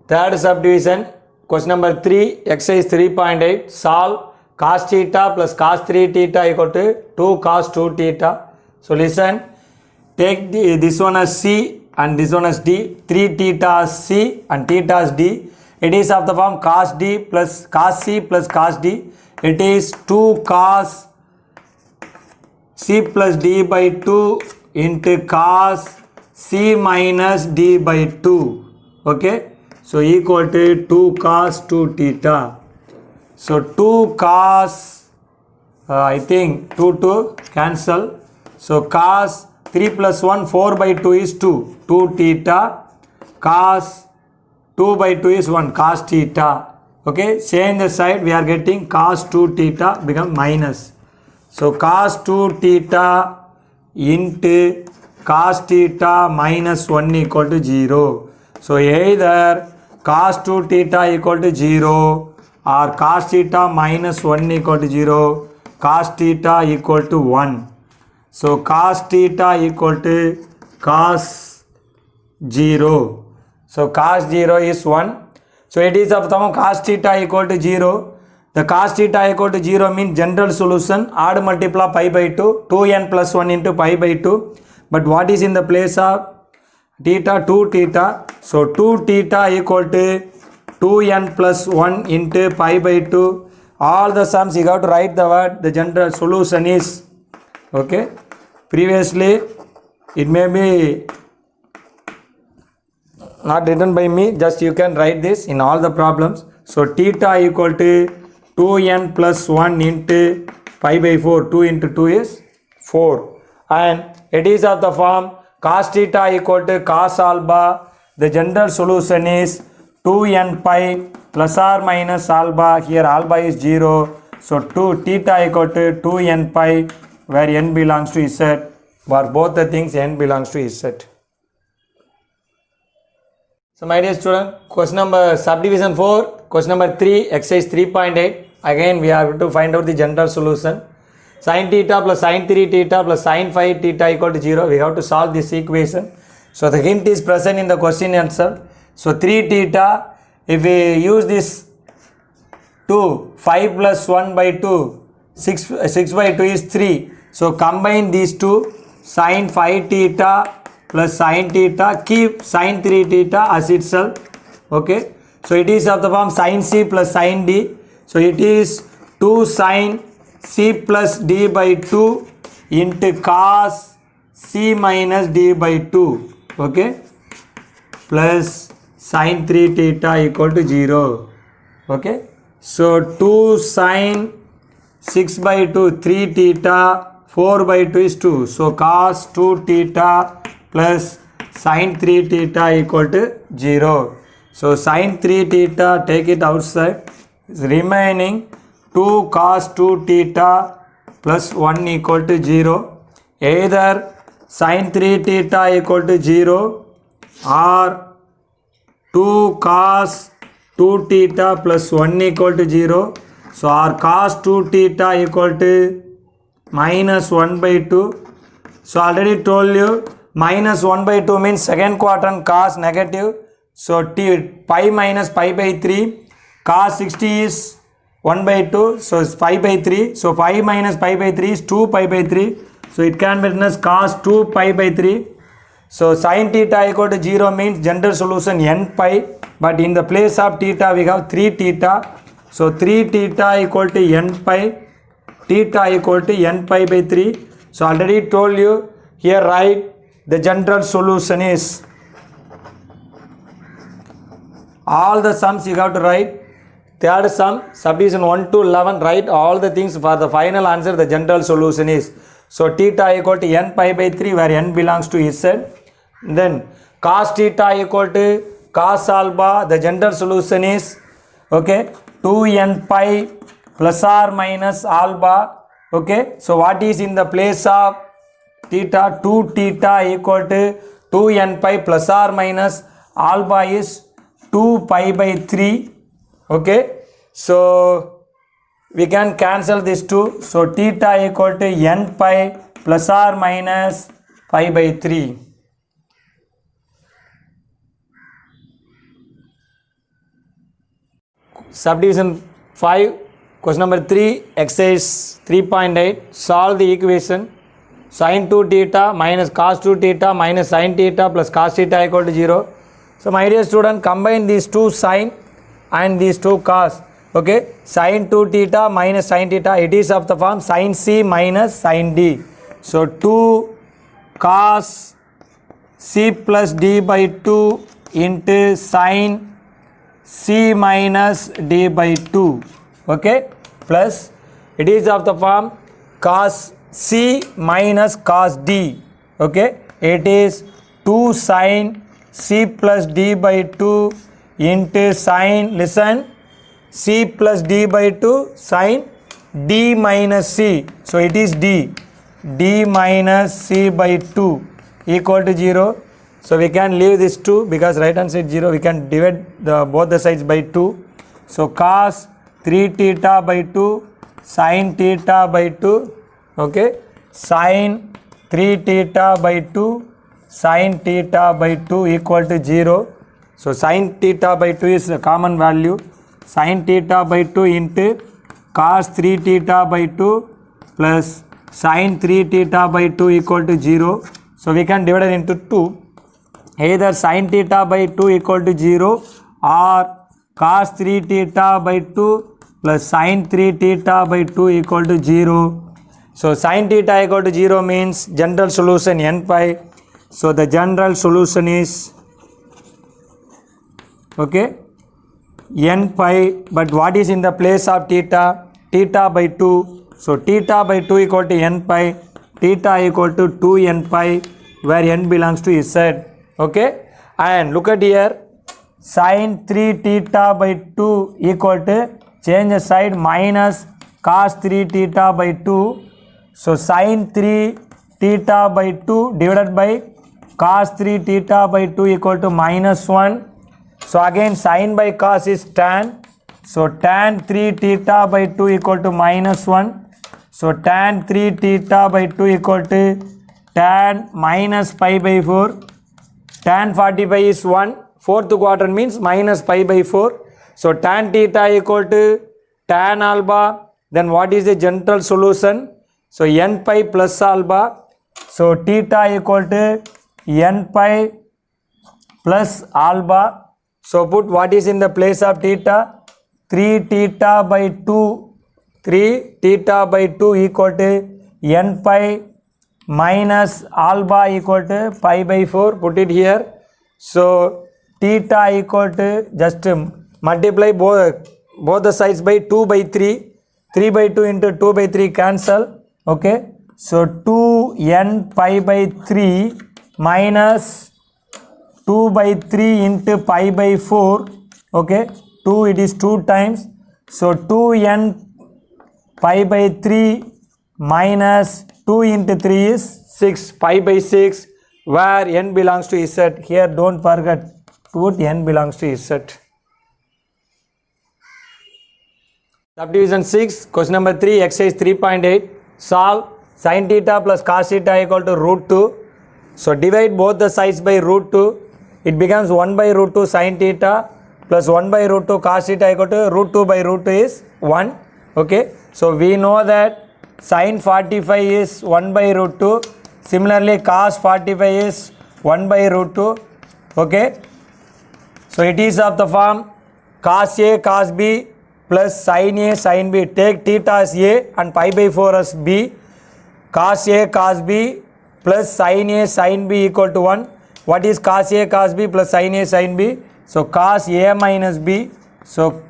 Third subdivision, question number 3, exercise 3.8, solve cos theta plus cos 3 theta equal to 2 cos 2 theta. So listen, take this one as C and this one as D, 3 theta as C and theta as D. It is of the form cos D plus cos C plus cos D. It is 2 cos C plus D by 2 into cos C minus D by 2. Okay. So equal to 2 cos 2 theta. So 2 cos, I think 2 cancel. So cos 3 plus 1, 4 by 2 is 2. 2 theta. Cos 2 by 2 is 1. Cos theta. Okay. Change the side. We are getting cos 2 theta become minus. So cos 2 theta into cos theta minus 1 equal to 0. So either cos 2 theta equal to 0 or cos theta minus 1 equal to 0, cos theta equal to 1. So cos theta equal to cos 0. So cos 0 is 1. So it is of the form cos theta equal to 0. The cos theta equal to 0 means general solution. Add multiply pi by 2. 2n plus 1 into pi by 2. But what is in the place of theta? 2 theta. So 2 theta equal to 2n plus 1 into pi by 2. All the sums you have to write the word. The general solution is, okay. Previously it may be not written by me. Just you can write this in all the problems. So theta equal to 2n plus 1 into pi by 4. 2 into 2 is 4. And it is of the form cos theta equal to cos alpha. The general solution is 2n pi plus or minus alpha. Here alpha is 0. So 2 theta equal to 2n pi, where n belongs to Z. For both the things n belongs to Z. So my dear student, question number subdivision 4, question number 3, exercise 3.8. Again we have to find out the general solution. Sin theta plus sin 3 theta plus sin 5 theta equal to 0. We have to solve this equation. So the hint is present in the question answer. So 3 theta, if we use this 2, 5 plus 1 by 2, 6 by 2 is 3. So combine these two, sin 5 theta plus sin theta, keep sin 3 theta as itself. Okay. So it is of the form sin C plus sin D. So it is 2 sin C plus D by 2 into cos C minus D by 2. Okay. Plus sin 3 theta equal to 0. Okay. So 2 sin 6 by 2, 3 theta, 4 by 2 is 2. So cos 2 theta plus sin 3 theta equal to 0. So sin 3 theta, take it outside. Remaining 2 cos 2 theta plus 1 equal to 0. Either sin 3 theta equal to 0 or 2 cos 2 theta plus 1 equal to 0. So or cos 2 theta equal to minus 1 by 2. So already told you minus 1 by 2 means second quadrant cos negative. So pi minus pi by 3. Cos 60 is 1 by 2. So it's pi by 3. So pi minus pi by 3 is 2 pi by 3. So it can be written as cos 2 pi by 3. So sin theta equal to 0 means general solution n pi. But in the place of theta we have 3 theta. So 3 theta equal to n pi. Theta equal to n pi by 3. So already told you, here write the general solution is, all the sums you have to write. Third sum, subdivision 1 to 11, write all the things for the final answer. The general solution is, so theta equal to n pi by 3, where n belongs to Z. Then cos theta equal to cos alpha. The general solution is, okay, 2n pi plus or minus alpha. Okay. So what is in the place of theta? 2 theta equal to 2n pi plus or minus alpha is 2 pi by 3. Okay. So we can cancel this 2. So theta equal to n pi plus or minus pi by 3. subdivision 5, question number 3, exercise 3.8. Solve the equation sin 2 theta minus cos 2 theta minus sin theta plus cos theta equal to 0. So my dear student, combine these two sin and these two cos. Okay, sin 2 theta minus sin theta, it is of the form sin C minus sin D. So 2 cos C plus D by 2 into sin C minus D by 2. Okay, plus it is of the form cos C minus cos D. Okay, it is 2 sin C plus D by 2 into sin, listen, C plus D by 2 sin D minus C. So it is D. D minus C by 2 equal to 0. So we can leave this 2 because right hand side 0. We can divide both the sides by 2. So cos 3 theta by 2 sin theta by 2. Okay. Sin 3 theta by 2 sin theta by 2 equal to 0. So sin theta by 2 is the common value. Sin theta by 2 into cos 3 theta by 2 plus sin 3 theta by 2 equal to 0. So we can divide it into 2. Either sin theta by 2 equal to 0 or cos 3 theta by 2 plus sin 3 theta by 2 equal to 0. So sin theta equal to 0 means general solution n pi. So the general solution is, okay, n pi, but what is in the place of theta? Theta by 2. So theta by 2 equal to n pi, theta equal to 2n pi, where n belongs to z. Okay, and look at here, sin 3 theta by 2 equal to, change the side, minus cos 3 theta by 2. So sin 3 theta by 2 divided by cos 3 theta by 2 equal to minus 1. So again sin by cos is tan. So tan 3 theta by 2 equal to minus 1. So tan 3 theta by 2 equal to tan minus pi by 4. Tan 45 is 1. Fourth quadrant means minus pi by 4. So tan theta equal to tan alpha. Then what is the general solution? So n pi plus alpha. So theta equal to n pi plus alpha. So put what is in the place of theta? 3 theta by 2. 3 theta by 2 equal to n pi minus alpha equal to pi by 4. Put it here. So theta equal to, just multiply both the sides by 2 by 3. 3 by 2 into 2 by 3 cancel. Okay. So 2n pi by 3 minus 2 by 3 into pi by 4. Okay. 2, it is 2 times. So 2n pi by 3 minus 2 into 3 is 6, pi by 6, where n belongs to z. Here don't forget, put n belongs to z. Subdivision 6, question number 3, exercise 3.8. Solve sin theta plus cos theta equal to root 2. So divide both the sides by root 2. It becomes 1 by root 2 sin theta plus 1 by root 2 cos theta equal to root 2 by root 2 is 1. Okay. So we know that sin 45 is 1 by root 2. Similarly cos 45 is 1 by root 2. Okay. So it is of the form cos A cos B plus sin A sin B. Take theta as A and pi by 4 as B. Cos A cos B plus sin A sin B equal to 1. What is cos A cos B plus sin A sin B? So cos A minus B. So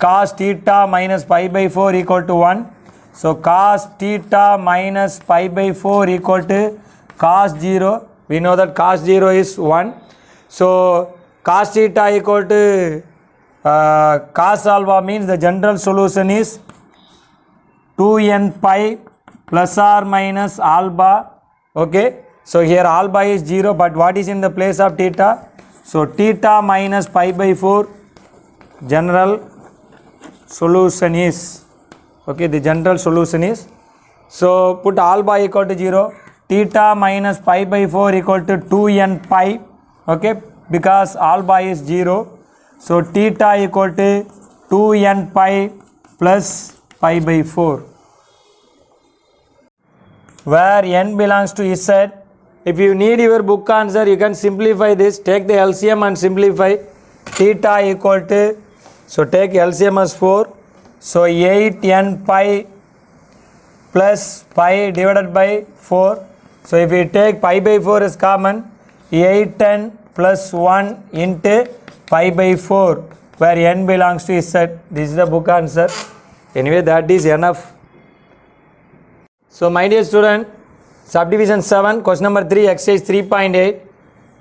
cos theta minus pi by 4 equal to 1. So cos theta minus pi by 4 equal to cos 0. We know that cos 0 is 1. So cos theta equal to cos alpha means the general solution is 2n pi plus or minus alpha. Okay. So here alpha is 0, but what is in the place of theta? So theta minus pi by 4, general solution is, okay, the general solution is, so put alpha equal to 0, theta minus pi by 4 equal to 2n pi, okay, because alpha is 0. So theta equal to 2n pi plus pi by 4, where n belongs to Z. If you need your book answer, you can simplify this. Take the LCM and simplify. Theta equal to, so take LCM as 4. So 8n pi plus pi divided by 4. So if we take pi by 4 is common, 8n plus 1 into pi by 4, where n belongs to Z. This is the book answer. Anyway, that is enough. So my dear student, subdivision 7, question number 3, exercise 3.8.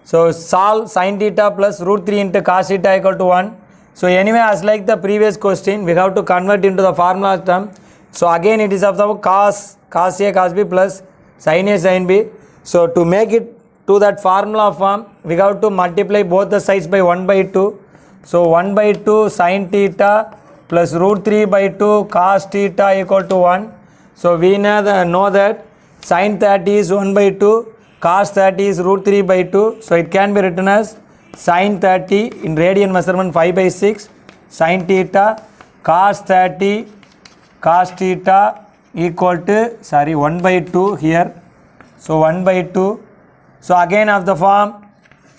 So solve sin theta plus root 3 into cos theta equal to 1. So anyway, as like the previous question, we have to convert into the formula term. So again it is of the cos A cos B plus sin A sin B. So to make it to that formula form, we have to multiply both the sides by 1 by 2. So 1 by 2 sin theta plus root 3 by 2 cos theta equal to 1. So we know that sin 30 is 1 by 2, cos 30 is root 3 by 2. So it can be written as sin 30 in radian measurement 5 by 6 sin theta cos 30 cos theta equal to 1 by 2 here. So 1 by 2. So again of the form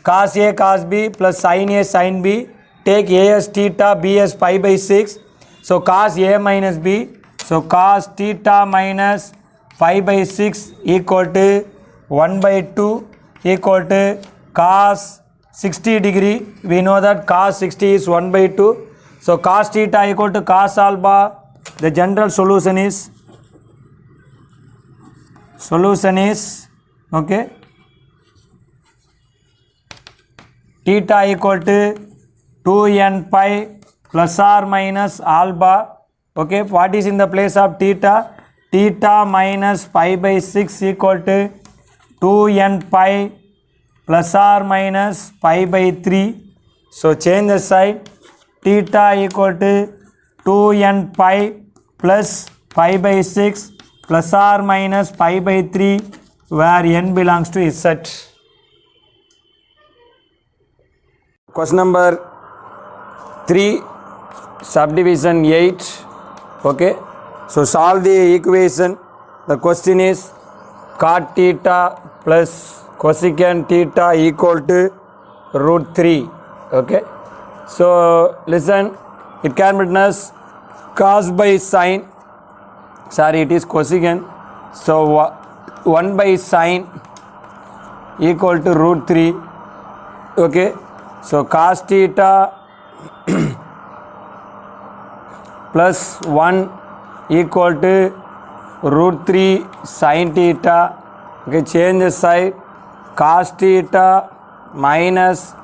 cos A cos B plus sin A sin B. Take A as theta, B as pi by 6. So cos A minus B. So cos theta minus pi by 6 equal to 1 by 2 equal to cos 60 degree. We know that cos 60 is 1 by 2. So cos theta equal to cos alpha. The general solution is okay, theta equal to 2n pi plus or minus alpha. Okay, what is in the place of theta? Theta minus pi by 6 equal to 2n pi plus or minus pi by 3. So change the side. Theta equal to 2n pi plus pi by 6 plus or minus pi by 3, where n belongs to Z. Question number 3, subdivision 8. Okay, so solve the equation. The question is cot theta plus cosecant theta equal to root 3. Okay, so listen, it can be written as cos by sin, it is cosecant. So 1 by sin equal to root 3. Okay, so cos theta plus 1 equal to root 3 sin theta. Okay, change the side. Cos theta minus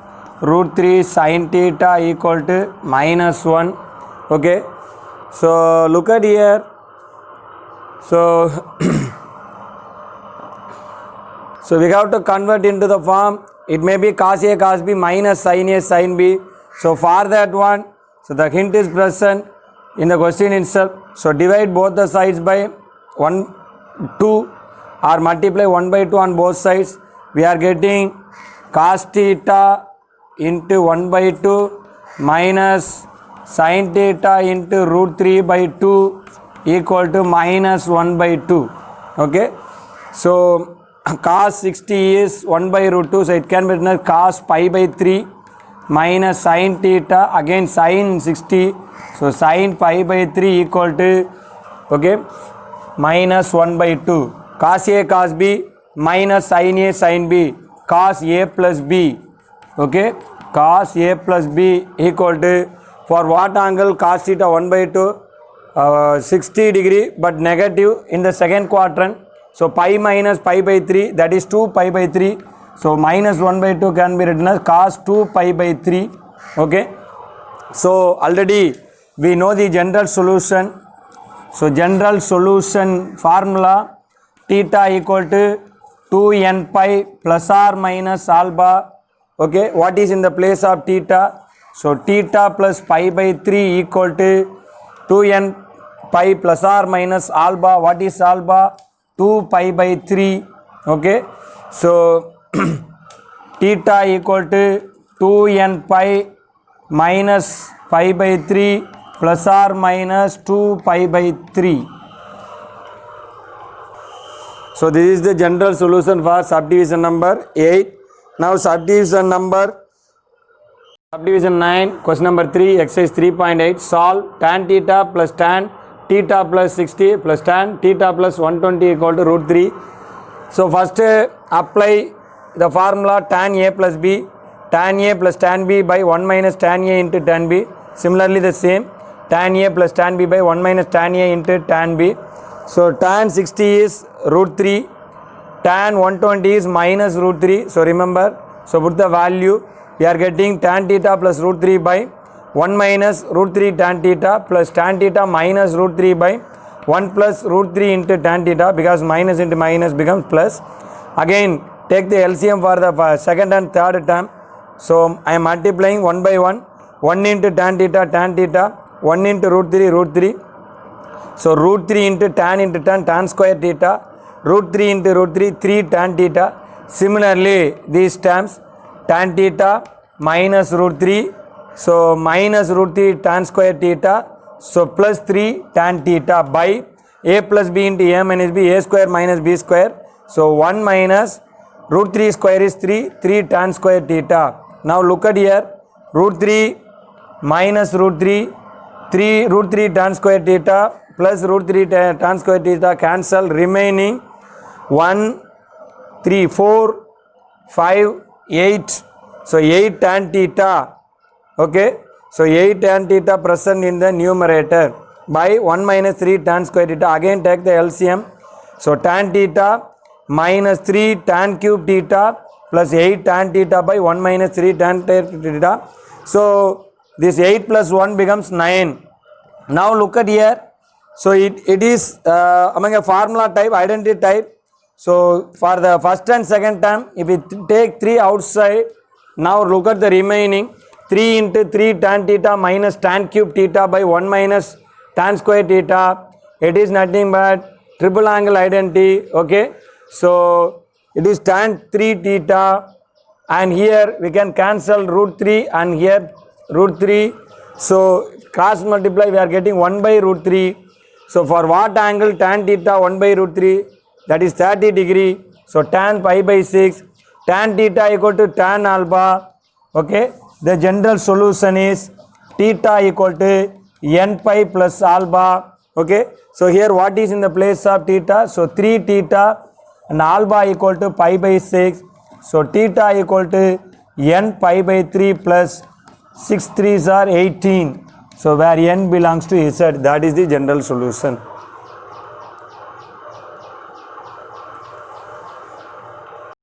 root 3 sin theta equal to minus 1. Okay, so look at here. So so we have to convert into the form. It may be cos A cos B minus sin A sin B. So for that one, so the hint is present in the question itself. So divide both the sides by 1, 2 or multiply 1 by 2 on both sides. We are getting cos theta into 1 by 2 minus sin theta into root 3 by 2 equal to minus 1 by 2. Okay, so cos 60 is 1 by root 2. So it can be written as cos pi by 3 minus sin theta, again sin 60. So sin pi by 3 equal to, okay, minus 1 by 2. Cos A cos B minus sin A sin B, cos A plus B. Okay, cos A plus B equal to, for what angle? Cos theta 1 by 2, 60 degree but negative in the second quadrant. So pi minus pi by 3, that is 2 pi by 3. So minus 1 by 2 can be written as cos 2 pi by 3. Okay, so already we know the general solution. So general solution formula, theta equal to 2n pi plus or minus alpha. Okay, what is in the place of theta? So theta plus pi by 3 equal to 2n pi plus or minus alpha. What is alpha? 2 pi by 3. Okay, so theta equal to 2n pi minus pi by 3 plus or minus 2 pi by 3. So this is the general solution for subdivision number 8. Now subdivision 9, question number 3, exercise 3.8. Solve tan theta plus tan theta plus 60 plus tan theta plus 120 equal to root 3. So first apply the formula tan A plus B, tan A plus tan B by 1 minus tan A into tan B. Similarly the same, tan A plus tan B by 1 minus tan A into tan B. So tan 60 is root 3, tan 120 is minus root 3. So remember, so put the value. We are getting tan theta plus root 3 by 1 minus root 3 tan theta plus tan theta minus root 3 by 1 plus root 3 into tan theta, because minus into minus becomes plus. Again take the LCM for the second and third term. So I am multiplying 1 by 1, 1 into tan theta, 1 into root 3. So root 3 into tan, tan square theta, root 3 into root 3, 3 tan theta. Similarly these terms, tan theta minus root 3, so minus root 3 tan square theta, so plus 3 tan theta by a plus b into a minus b, a square minus b square. So 1 minus root 3 square is 3 tan square theta. Now look at here, root 3 minus root 3, root 3 tan square theta plus root 3 tan square theta cancel, remaining 1, 3, 4, 5, 8. So 8 tan theta, okay. So 8 tan theta present in the numerator by 1 minus 3 tan square theta. Again take the LCM. So tan theta minus 3 tan cube theta plus 8 tan theta by 1 minus 3 tan theta. So this 8 plus 1 becomes 9. Now look at here. So it is among a formula type, identity type. So for the first and second term, if we take 3 outside, now look at the remaining 3 into 3 tan theta minus tan cube theta by 1 minus tan square theta. It is nothing but triple angle identity, okay. So it is tan 3 theta, and here we can cancel root 3 and here root 3. So cross multiply, we are getting 1 by root 3. So for what angle? Tan theta 1 by root 3, that is 30 degree. So tan pi by 6, tan theta equal to tan alpha, okay. The general solution is theta equal to n pi plus alpha, okay. So here what is in the place of theta? So 3 theta and alpha equal to pi by 6. So theta equal to n pi by 3 plus 6 3s are 18. So where n belongs to Z, that is the general solution.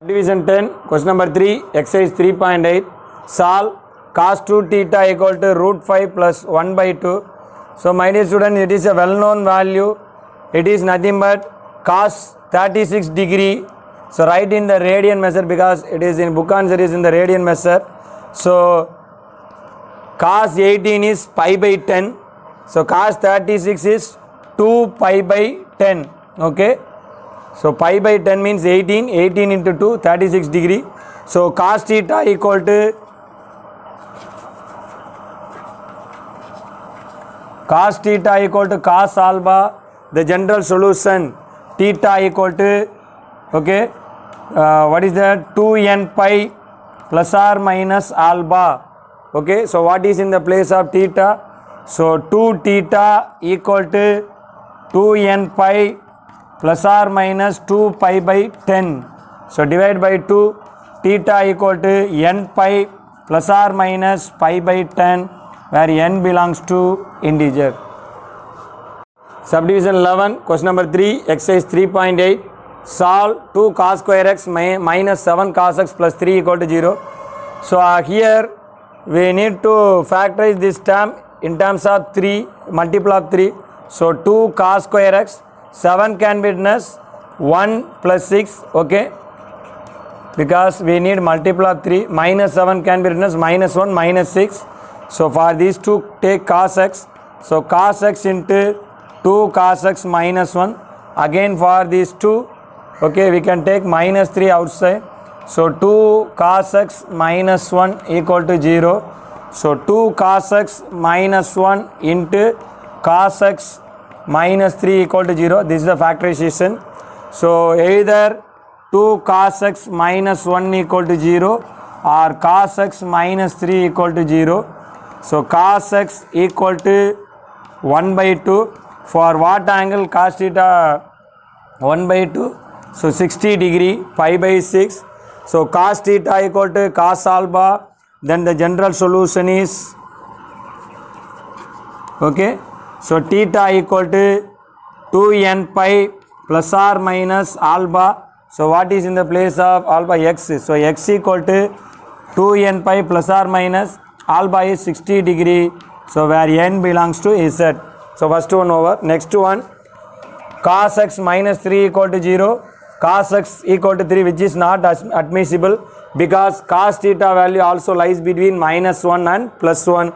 Division 10, question number 3, exercise 3.8. Solve cos 2 theta equal to root 5 plus 1 by 2. So my dear student, it is a well known value. It is nothing but cos 36 degree. So write in the radian measure, because it is in book answer is in the radian measure. So cos 18 is pi by 10. So cos 36 is 2 pi by 10, okay. So pi by 10 means 18 into 2, 36 degree. So cos theta equal to cos alpha. The general solution, theta equal to, okay, what is that? 2n pi plus or minus alpha, okay. So what is in the place of theta? So 2 theta equal to 2n pi plus or minus 2 pi by 10. So divide by 2, theta equal to n pi plus or minus pi by 10, where n belongs to integer. Subdivision 11, question number 3, exercise 3.8. Solve 2 cos square x minus 7 cos x plus 3 equal to 0. So here we need to factorize this term in terms of 3, multiple of 3. So 2 cos square x, 7 can be written as 1 plus 6, okay, because we need multiple of 3. Minus 7 can be written as minus 1 minus 6. So for these two take cos x. So cos x into 2 cos x minus 1. Again for these two, okay, we can take minus 3 outside. So 2 cos x minus 1 equal to 0. So 2 cos x minus 1 into cos x minus 3 equal to 0. This is the factorization. So either 2 cos x minus 1 equal to 0 or cos x minus 3 equal to 0. So cos x equal to 1 by 2. For what angle? Cos theta 1 by 2. So 60 degree, pi by 6. So cos theta equal to cos alpha. Then the general solution is, okay, so theta equal to 2n pi plus or minus alpha. So what is in the place of alpha? X. So x equal to 2n pi plus or minus alpha is 60 degree. So where n belongs to z. So first one over. Next one, cos x minus 3 equal to 0. Cos x equal to 3, which is not admissible because cos theta value also lies between minus 1 and plus 1.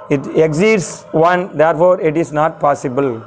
It exceeds 1, therefore it is not possible.